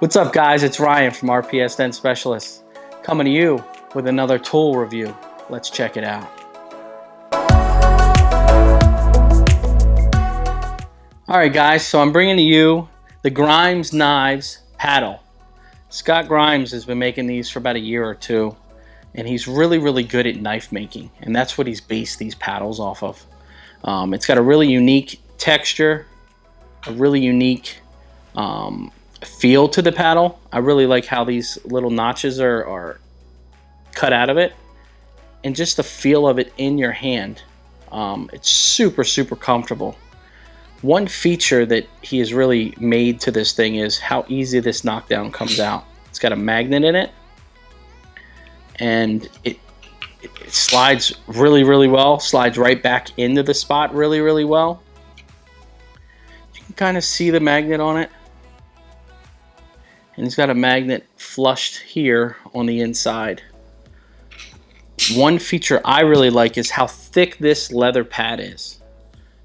What's up, guys? It's Ryan from RPS Dent Specialists, coming to you with another tool review. Let's check it out. Alright guys, so I'm bringing to you the Grimes Knives paddle. Scott Grimes has been making these for about a year or two, and he's really good at knife making, and that's what he's based these paddles off of. It's got a really unique texture, a really unique feel to the paddle. I really like how these little notches are cut out of it, and just the feel of it in your hand. It's super comfortable. One feature that he has really made to this thing is how easy this knockdown comes out. It's got a magnet in it, and it slides really well, slides right back into the spot really well. You can kind of see the magnet on it, and he's got a magnet flushed here on the inside. One feature I really like is how thick this leather pad is.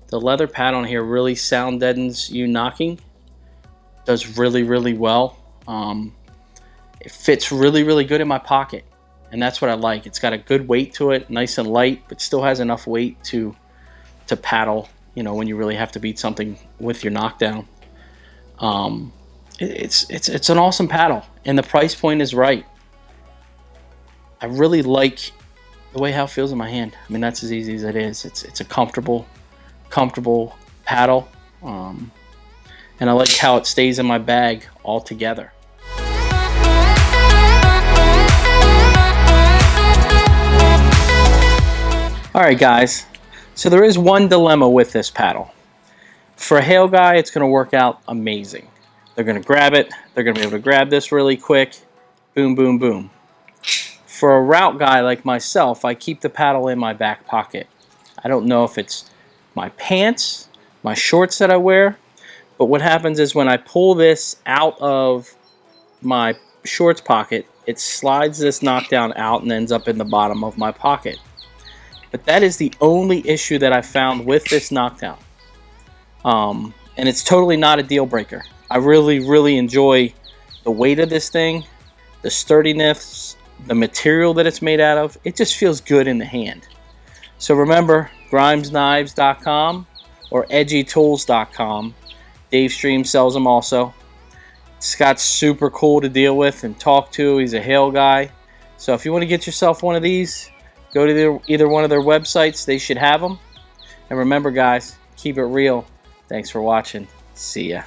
The leather pad on here really sound deadens you knocking. Does really well. It fits really good in my pocket, and that's what I like. It's got a good weight to it, nice and light, but still has enough weight to paddle, you know, when you really have to beat something with your knockdown. It's an awesome paddle, and the price point is right. I really like the way how it feels in my hand. I mean, that's as easy as it is. It's a comfortable paddle, and I like how it stays in my bag all together. Alright guys, so there is one dilemma with this paddle. For a hail guy, it's going to work out amazing. They're going to grab it, they're going to be able to grab this really quick, boom. For a route guy like myself, I keep the paddle in my back pocket. I don't know if it's my pants, my shorts that I wear, but what happens is when I pull this out of my shorts pocket, it slides this knockdown out and ends up in the bottom of my pocket. But that is the only issue that I found with this knockdown. And it's totally not a deal breaker. I really enjoy the weight of this thing, the sturdiness, the material that it's made out of. It just feels good in the hand. So remember, grimesknives.com or edgytools.com. Dave Stream sells them also. Scott's super cool to deal with and talk to. He's a hail guy. So if you want to get yourself one of these, go to either one of their websites. They should have them. And remember, guys, keep it real. Thanks for watching. See ya.